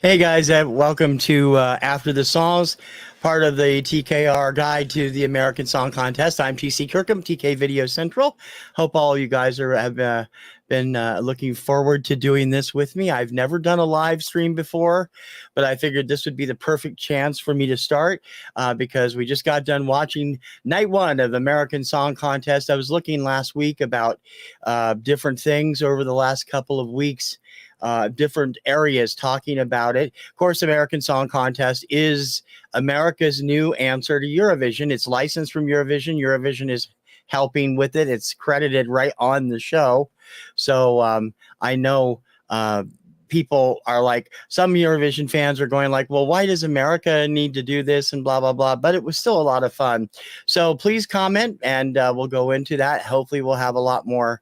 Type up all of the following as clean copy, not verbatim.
Hey guys, welcome to After the Songs, part of the TKR Guide to the American Song Contest. I'm TC Kirkham, TK Video Central. Hope all you guys have been looking forward to doing this with me. I've never done a live stream before, but I figured this would be the perfect chance for me to start because we just got done watching night one of the American Song Contest. I was looking last week about different things over the last couple of weeks. Different areas talking about it. Of course, American Song Contest is America's new answer to Eurovision. It's licensed from Eurovision. Eurovision is helping with it. It's credited right on the show. So I know people are like, some Eurovision fans are going like, well, why does America need to do this and blah, blah, blah. But it was still a lot of fun. So please comment and we'll go into that. Hopefully we'll have a lot more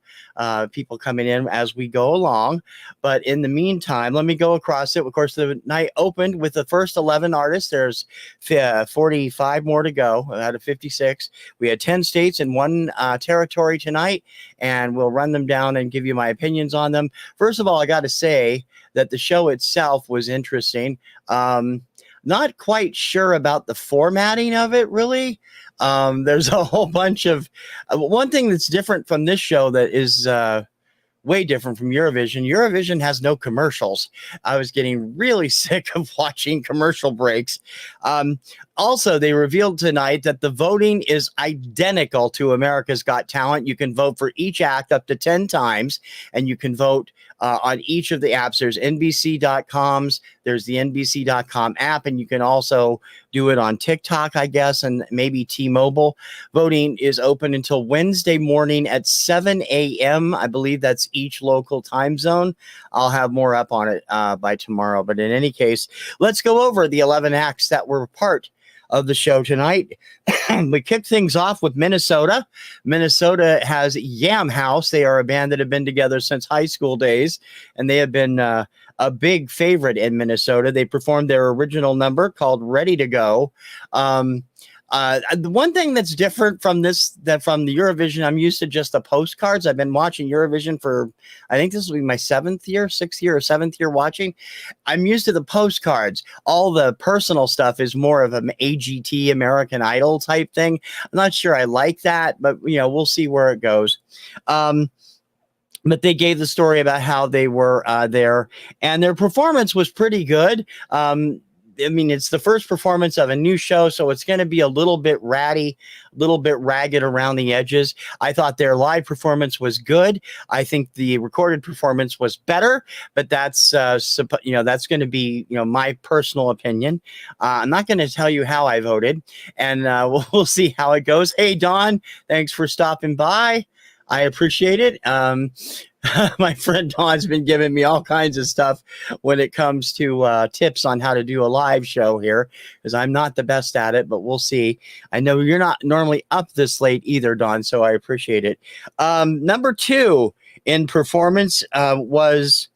people coming in as we go along. But in the meantime, let me go across it. Of course, the night opened with the first 11 artists. There's 45 more to go out of 56. We had 10 states and one territory tonight, and we'll run them down and give you my opinions on them. First of all, I got to say that the show itself was interesting. Not quite sure about the formatting of it, really. There's a whole bunch of one thing that's different from this show that is way different from Eurovision. Eurovision has no commercials. I was getting really sick of watching commercial breaks. Also, they revealed tonight that the voting is identical to America's Got Talent. You can vote for each act up to 10 times, and you can vote on each of the apps. There's NBC.com's, there's the NBC.com app, and you can also do it on TikTok, I guess, and maybe T-Mobile. Voting is open until Wednesday morning at 7 a.m. I believe that's each local time zone. I'll have more up on it by tomorrow. But in any case, let's go over the 11 acts that were part of the show tonight. We kick things off with Minnesota. Minnesota has Yam House. They are a band that have been together since high school days, and they have been a big favorite in Minnesota. They performed their original number called Ready to Go. The one thing that's different from the Eurovision, I'm used to just the postcards. I've been watching Eurovision for, I think this will be my 6th year or 7th year watching. I'm used to the postcards. All the personal stuff is more of an AGT, American Idol type thing. I'm not sure I like that, but we'll see where it goes. But they gave the story about how they were there, and their performance was pretty good. I mean, it's the first performance of a new show, so it's going to be a little bit ratty, a little bit ragged around the edges. I thought their live performance was good. I think the recorded performance was better, but that's that's going to be my personal opinion. I'm not going to tell you how I voted, and we'll see how it goes. Hey, Don, thanks for stopping by. I appreciate it. My friend Don's been giving me all kinds of stuff when it comes to tips on how to do a live show here, because I'm not the best at it, but we'll see. I know you're not normally up this late either, Don, so I appreciate it. Number 2 in performance was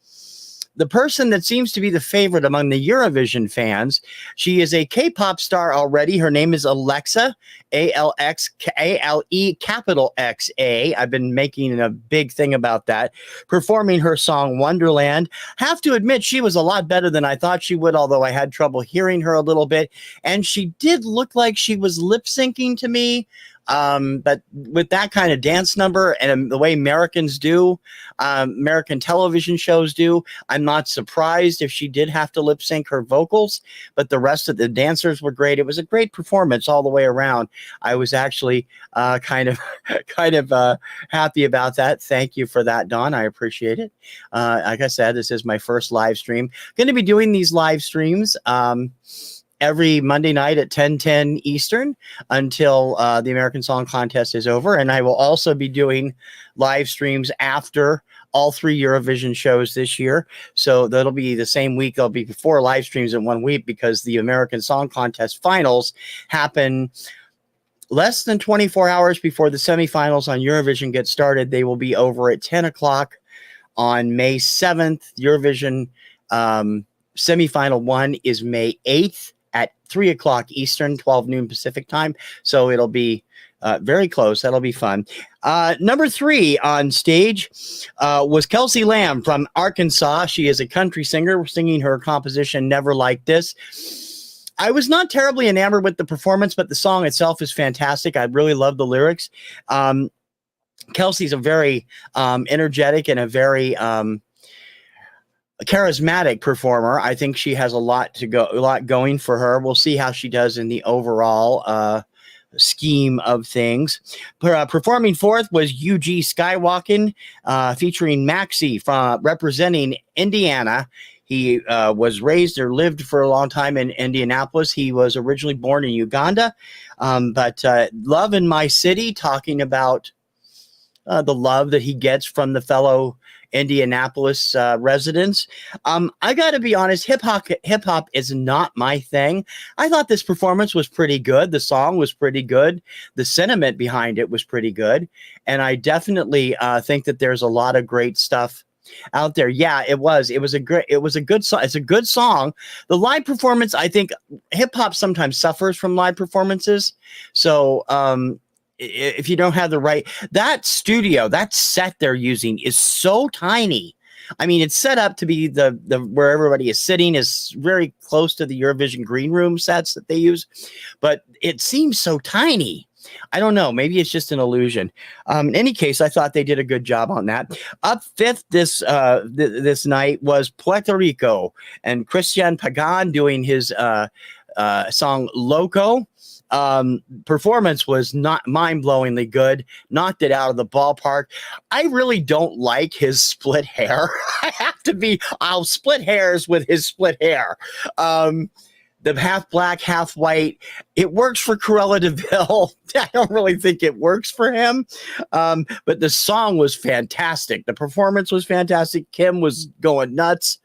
the person that seems to be the favorite among the Eurovision fans. She is a K-pop star already. Her name is Alexa, A-L-E capital X-A. I've been making a big thing about that. Performing her song Wonderland. Have to admit, she was a lot better than I thought she would, although I had trouble hearing her a little bit. And she did look like she was lip-syncing to me. But with that kind of dance number and the way Americans do, American television shows do, I'm not surprised if she did have to lip sync her vocals, but the rest of the dancers were great. It was a great performance all the way around. I was actually kind of happy about that. Thank you for that, Don. I appreciate it. Like I said, this is my first live stream. Going to be doing these live streams every Monday night at 10:10 Eastern until the American Song Contest is over. And I will also be doing live streams after all 3 Eurovision shows this year. So that'll be the same week. There'll be 4 live streams in 1 week because the American Song Contest finals happen less than 24 hours before the semifinals on Eurovision get started. They will be over at 10 o'clock on May 7th. Eurovision semifinal 1 is May 8th. At 3 o'clock Eastern, 12 noon Pacific time. So it'll be very close. That'll be fun. Number 3 on stage was Kelsey Lamb from Arkansas. She is a country singer singing her composition Never Like This. I was not terribly enamored with the performance, but the song itself is fantastic. I really love the lyrics. Kelsey's a very energetic and a very charismatic performer. I think she has a lot going for her. We'll see how she does in the overall scheme of things. Performing fourth was UG Skywalking, featuring Maxie from representing Indiana. He was raised or lived for a long time in Indianapolis. He was originally born in Uganda, but Love in My City, talking about the love that he gets from the fellow Indianapolis residents. I got to be honest, hip hop is not my thing. I thought this performance was pretty good. The song was pretty good. The sentiment behind it was pretty good. And I definitely think that there's a lot of great stuff out there. Yeah, it was a good song. It's a good song. The live performance, I think hip hop sometimes suffers from live performances. So, if you don't have that set they're using is so tiny. I mean, it's set up to be the where everybody is sitting is very close to the Eurovision green room sets that they use, but it seems so tiny. I don't know. Maybe it's just an illusion. In any case, I thought they did a good job on that. Up fifth this night was Puerto Rico and Christian Pagan doing his song Loco. Performance was not mind-blowingly good, knocked it out of the ballpark. I really don't like his split hair. I'll split hairs with his split hair. The half black, half white, it works for Cruella de Vil. I don't really think it works for him. But the song was fantastic. The performance was fantastic. Kim was going nuts.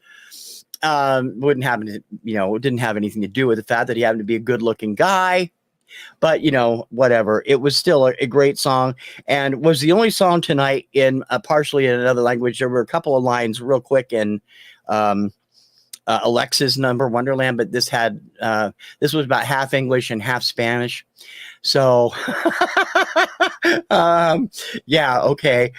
It didn't have anything to do with the fact that he happened to be a good-looking guy. But, whatever. It was still a great song, and was the only song tonight in partially in another language. There were a couple of lines real quick in Alexa's number, Wonderland, but this was about half English and half Spanish. So, yeah, okay.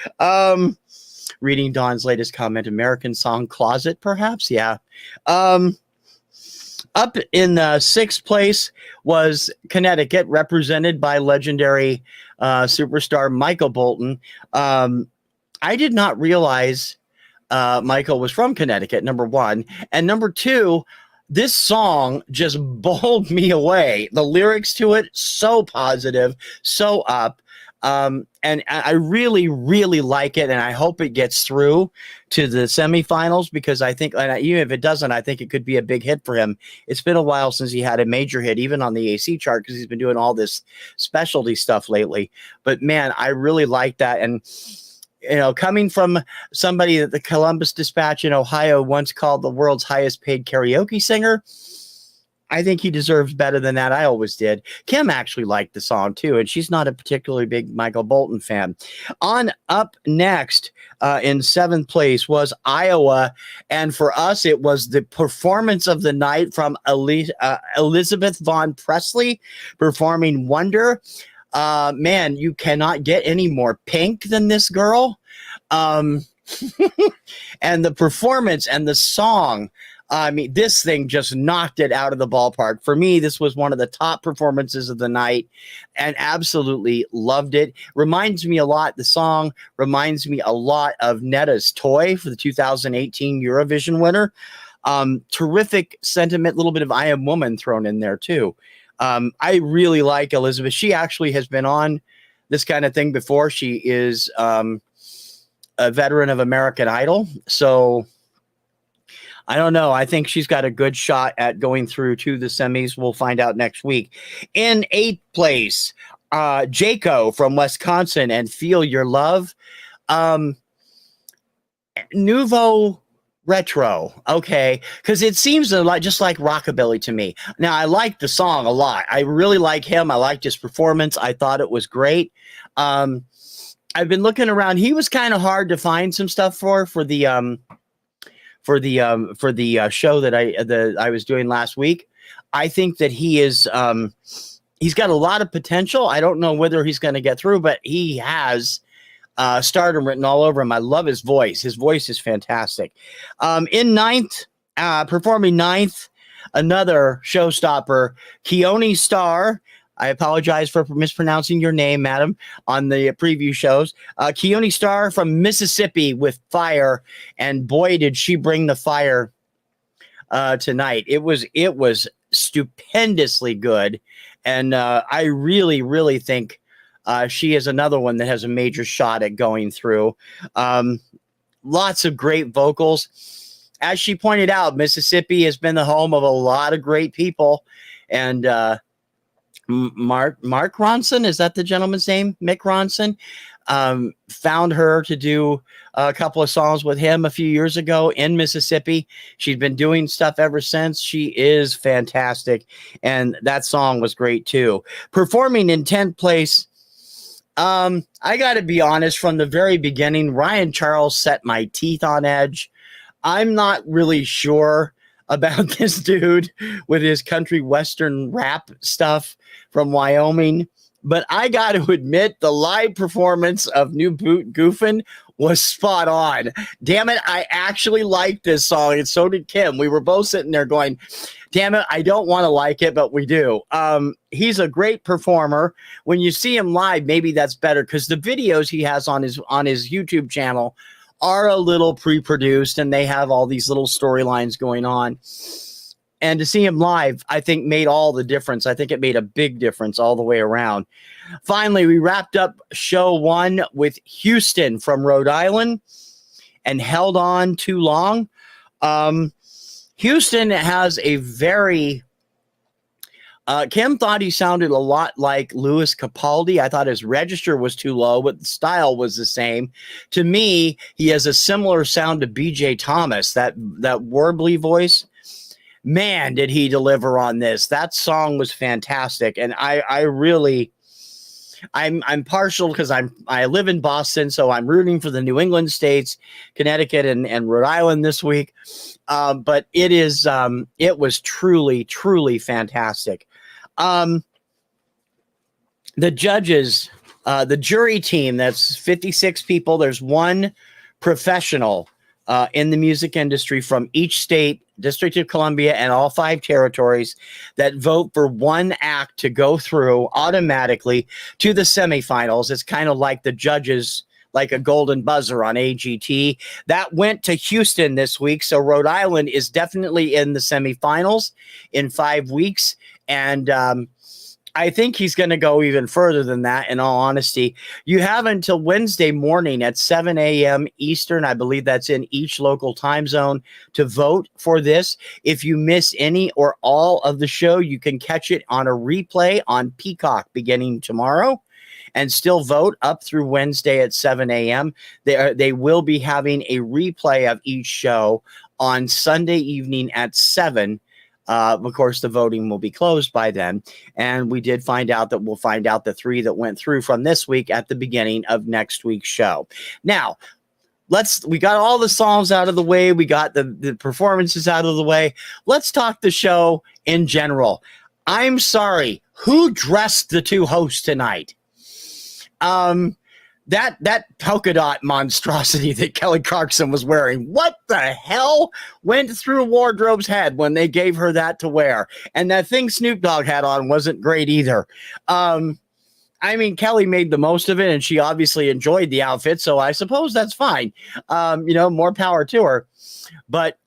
Reading Dawn's latest comment, American Song Closet, perhaps? Yeah. Up in sixth place was Connecticut, represented by legendary superstar Michael Bolton. I did not realize Michael was from Connecticut, number one. And number two, this song just bowled me away. The lyrics to it, so positive, so up. And I really, really like it, and I hope it gets through to the semifinals, because I think, and even if it doesn't, I think it could be a big hit for him. It's been a while since he had a major hit, even on the AC chart, because he's been doing all this specialty stuff lately. But man, I really like that. And coming from somebody that the Columbus Dispatch in Ohio once called the world's highest paid karaoke singer, I think he deserves better than that. I always did. Kim actually liked the song too, and she's not a particularly big Michael Bolton fan. On up next in seventh place was Iowa, and for us it was the performance of the night from Elizabeth Vaughn Presley performing Wonder. Man, you cannot get any more pink than this girl. And the performance and the song, I mean, this thing just knocked it out of the ballpark. For me, this was one of the top performances of the night, and absolutely loved it. The song reminds me a lot of Netta's Toy for the 2018 Eurovision winner. Terrific sentiment, a little bit of I Am Woman thrown in there too. I really like Elizabeth. She actually has been on this kind of thing before. She is a veteran of American Idol. So I don't know. I think she's got a good shot at going through to the semis. We'll find out next week. In eighth place, Jaco from Wisconsin and Feel Your Love. Nouveau retro. Okay. Because it seems a lot just like rockabilly to me. Now, I like the song a lot. I really like him. I liked his performance. I thought it was great. I've been looking around. He was kind of hard to find some stuff for the show that I was doing last week. I think that he is he's got a lot of potential. I don't know whether he's going to get through, but he has stardom written all over him. I love his voice. His voice is fantastic. In ninth, performing ninth, another showstopper, Keone Star. I apologize for mispronouncing your name, madam, on the preview shows. Keone Star from Mississippi with Fire, and boy, did she bring the fire tonight. It was stupendously good, and I really, really think she is another one that has a major shot at going through. Lots of great vocals. As she pointed out, Mississippi has been the home of a lot of great people, and Mark Ronson, is that the gentleman's name? Mick Ronson, found her to do a couple of songs with him a few years ago in Mississippi. She's been doing stuff ever since. She is fantastic, and that song was great too. Performing in 10th place, I got to be honest, from the very beginning, Ryan Charles set my teeth on edge. I'm not really sure about this dude with his country western rap stuff from Wyoming, but I got to admit the live performance of New Boot Goofin' was spot on. Damn it, I actually liked this song, and so did Kim. We were both sitting there going, damn it, I don't want to like it, but we do. He's a great performer. When you see him live, maybe that's better, because the videos he has on his YouTube channel are a little pre-produced, and they have all these little storylines going on. And to see him live, I think, made all the difference. I think it made a big difference all the way around. Finally, we wrapped up show one with Houston from Rhode Island and Held On Too Long. Houston has a very... Kim thought he sounded a lot like Louis Capaldi. I thought his register was too low, but the style was the same. To me, he has a similar sound to BJ Thomas, that warbly voice. Man, did he deliver on this. That song was fantastic. And I'm partial because I live in Boston, so I'm rooting for the New England states, Connecticut and Rhode Island this week. But it was truly, truly fantastic. The judges, the jury team, that's 56 people. There's one professional in the music industry from each state, District of Columbia, and all 5 territories that vote for one act to go through automatically to the semifinals. It's kind of like the judges, like a golden buzzer on AGT. That went to Houston this week, so Rhode Island is definitely in the semifinals in 5 weeks, and I think he's going to go even further than that, in all honesty. You have until Wednesday morning at 7 a.m. Eastern, I believe that's in each local time zone, to vote for this. If you miss any or all of the show, you can catch it on a replay on Peacock beginning tomorrow and still vote up through Wednesday at 7 a.m. They will be having a replay of each show on Sunday evening at 7. Of course, the voting will be closed by then. And we did find out that we'll find out the 3 that went through from this week at the beginning of next week's show. Now, we got all the songs out of the way. We got the performances out of the way. Let's talk the show in general. I'm sorry. Who dressed the 2 hosts tonight? That polka dot monstrosity that Kelly Clarkson was wearing, what the hell went through Wardrobe's head when they gave her that to wear? And that thing Snoop Dogg had on wasn't great either. I mean, Kelly made the most of it, and she obviously enjoyed the outfit, so I suppose that's fine. More power to her. But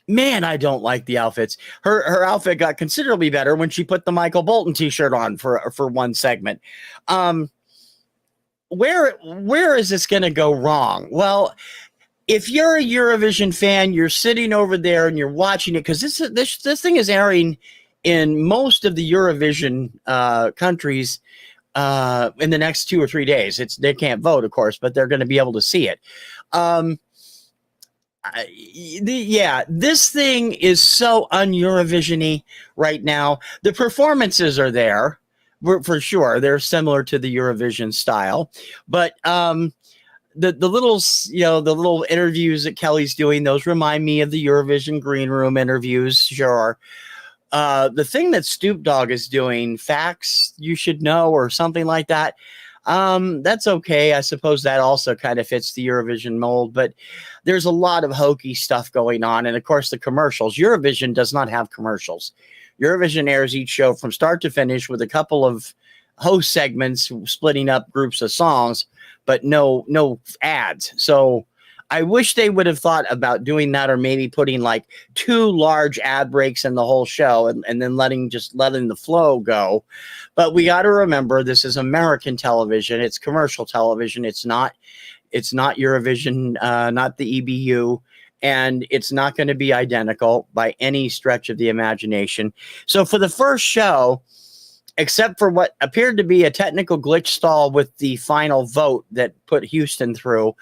man, I don't like the outfits. Her outfit got considerably better when she put the Michael Bolton t-shirt on for one segment. Where is this going to go wrong? Well, if you're a Eurovision fan, you're sitting over there and you're watching it, because this thing is airing in most of the Eurovision countries in the next 2 or 3 days. They can't vote, of course, but they're going to be able to see it. This thing is so un-Eurovision-y right now. The performances are there. For sure, they're similar to the Eurovision style, but the little interviews that Kelly's doing, those remind me of the Eurovision green room interviews. Sure, The thing that Stoop Dogg is doing, Facts You Should Know or something like that, that's okay. I suppose that also kind of fits the Eurovision mold, but there's a lot of hokey stuff going on. And of course, the commercials. Eurovision does not have commercials. Eurovision airs each show from start to finish with a couple of host segments splitting up groups of songs, but no ads. So I wish they would have thought about doing that, or maybe putting like 2 large ad breaks in the whole show and then letting the flow go. But we got to remember, this is American television. It's commercial television. It's not Eurovision, not the EBU, and it's not going to be identical by any stretch of the imagination. So for the first show, except for what appeared to be a technical glitch stall with the final vote that put Houston through,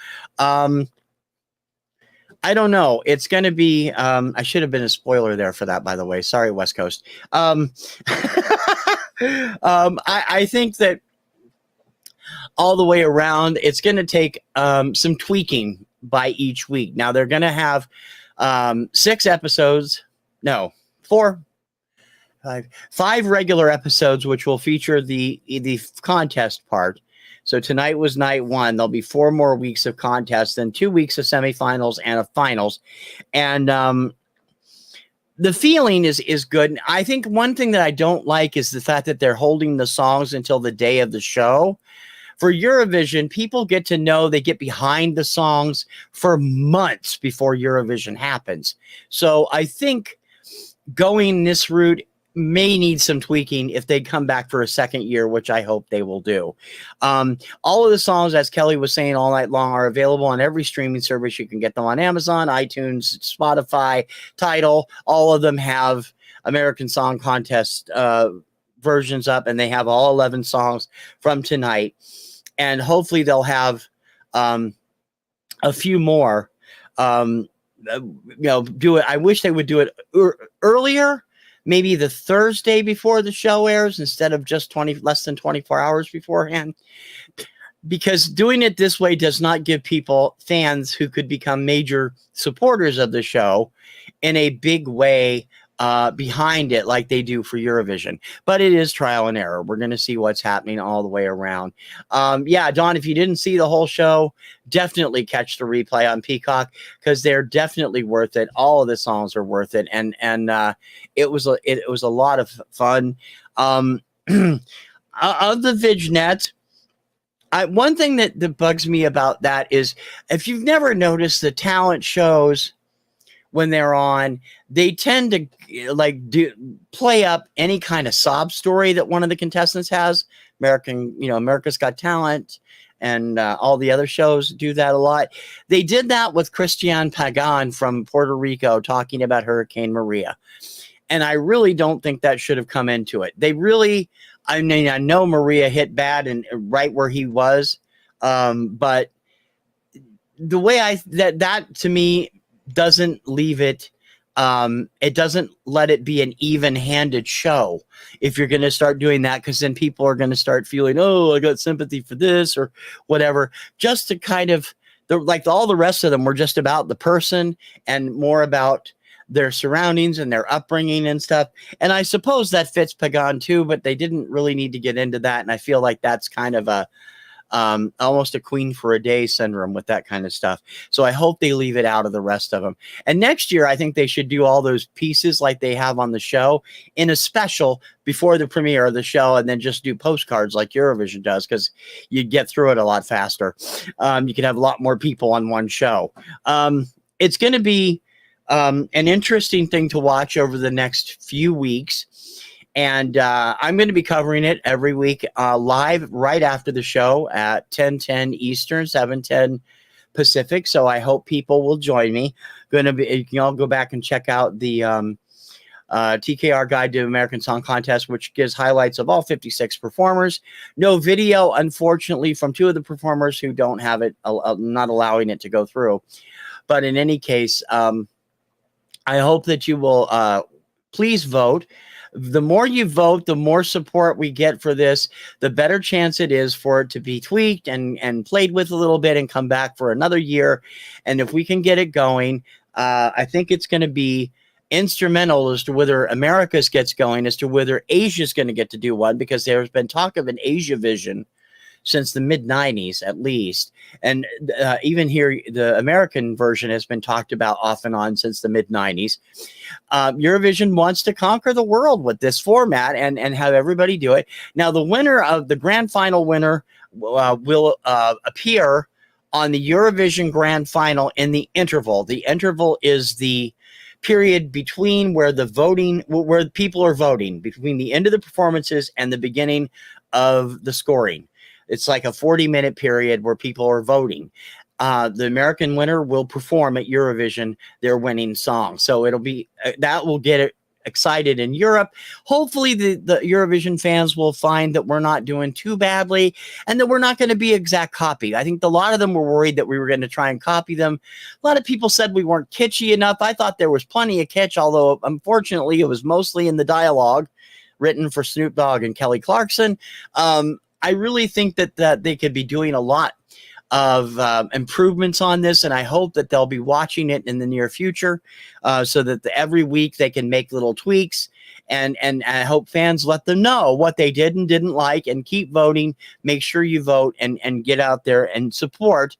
I don't know. It's going to be, I should have been a spoiler there for that, by the way. Sorry, West Coast. I think that all the way around, it's going to take some tweaking by each week. Now, they're going to have 6 episodes. No, 4. 5 regular episodes, which will feature the contest part. So tonight was night 1. There'll be 4 more weeks of contests, then 2 weeks of semifinals and of finals. And the feeling is good. I think one thing that I don't like is the fact that they're holding the songs until the day of the show. For Eurovision, people get to know, they get behind the songs for months before Eurovision happens. So I think going this route may need some tweaking if they come back for a second year, which I hope they will do. All of the songs, as Kelly was saying all night long, are available on every streaming service. You can get them on Amazon, iTunes, Spotify, Tidal. All of them have American Song Contest versions up, and they have all 11 songs from tonight. And hopefully they'll have a few more. Do it. I wish they would do it earlier. Maybe the Thursday before the show airs instead of just less than 24 hours beforehand. Because doing it this way does not give fans who could become major supporters of the show in a big way behind it like they do for Eurovision. But it is trial and error. We're going to see what's happening all the way around. Yeah, Don, if you didn't see the whole show, definitely catch the replay on Peacock, because they're definitely worth it. All of the songs are worth it. And it was a lot of fun. Of the VidNet, one thing that bugs me about that is, if you've never noticed, the talent shows, when they're on, they tend to play up any kind of sob story that one of the contestants has. America's Got Talent and all the other shows do that a lot. They did that with Christiane Pagan from Puerto Rico talking about Hurricane Maria. And I really don't think that should have come into it. I know Maria hit bad and right where he was, but the way that to me doesn't leave it. It doesn't let it be an even-handed show if you're going to start doing that, because then people are going to start feeling, oh, I got sympathy for this or whatever. Just to kind of, all the rest of them were just about the person and more about their surroundings and their upbringing and stuff. And I suppose that fits Pagan too, but they didn't really need to get into that. And I feel like that's kind of almost a queen for a day syndrome with that kind of stuff. So I hope they leave it out of the rest of them. And next year, I think they should do all those pieces like they have on the show in a special before the premiere of the show, and then just do postcards like Eurovision does, because you get through it a lot faster. You can have a lot more people on one show. It's going to be an interesting thing to watch over the next few weeks. And I'm going to be covering it every week live right after the show at 10:10 Eastern, 7:10 Pacific. So I hope people will join me. You can all go back and check out the TKR Guide to American Song Contest, which gives highlights of all 56 performers. No video, unfortunately, from 2 of the performers who don't have it, not allowing it to go through. But in any case, I hope that you will please vote. The more you vote, the more support we get for this, the better chance it is for it to be tweaked and played with a little bit and come back for another year. And if we can get it going, I think it's going to be instrumental as to whether America's gets going, as to whether Asia's going to get to do one, because there's been talk of an Asia vision since the mid-90s at least. And even here, the American version has been talked about off and on since the mid-90s. Eurovision wants to conquer the world with this format and have everybody do it. Now, the winner of the grand final winner will appear on the Eurovision grand final in the interval. The interval is the period between where people are voting, between the end of the performances and the beginning of the scoring. It's like a 40-minute period where people are voting. The American winner will perform at Eurovision their winning song. So it'll be that will get it excited in Europe. Hopefully the Eurovision fans will find that we're not doing too badly and that we're not going to be exact copy. I think a lot of them were worried that we were going to try and copy them. A lot of people said we weren't kitschy enough. I thought there was plenty of kitsch, although unfortunately it was mostly in the dialogue written for Snoop Dogg and Kelly Clarkson. I really think that they could be doing a lot of improvements on this, and I hope that they'll be watching it in the near future, so that every week they can make little tweaks, and I hope fans let them know what they did and didn't like, and keep voting. Make sure you vote and get out there and support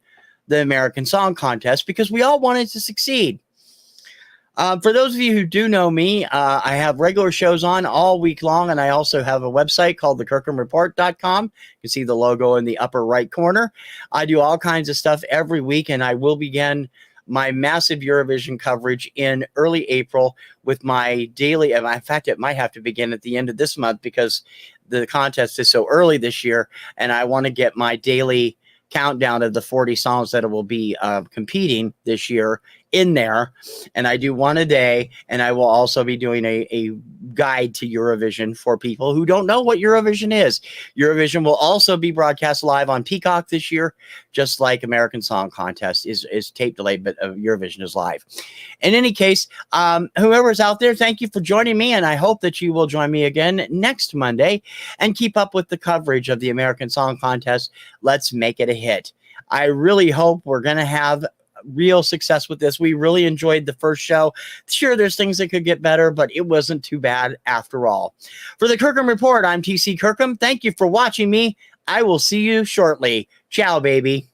the American Song Contest, because we all want it to succeed. For those of you who do know me, I have regular shows on all week long, and I also have a website called thekirkhamreport.com. You can see the logo in the upper right corner. I do all kinds of stuff every week, and I will begin my massive Eurovision coverage in early April with my daily. In fact, it might have to begin at the end of this month because the contest is so early this year, and I want to get my daily countdown of the 40 songs that will be competing this year in there. And I do one a day, and I will also be doing a guide to Eurovision for people who don't know what Eurovision is. Eurovision will also be broadcast live on Peacock this year, just like American Song Contest is tape delayed, but Eurovision is live. In any case, whoever's out there, thank you for joining me, and I hope that you will join me again next Monday and keep up with the coverage of the American Song Contest. Let's make it a hit. I really hope we're going to have real success with this. We really enjoyed the first show. Sure, there's things that could get better, but it wasn't too bad after all. For the Kirkham Report, I'm TC Kirkham. Thank you for watching me. I will see you shortly. Ciao, baby.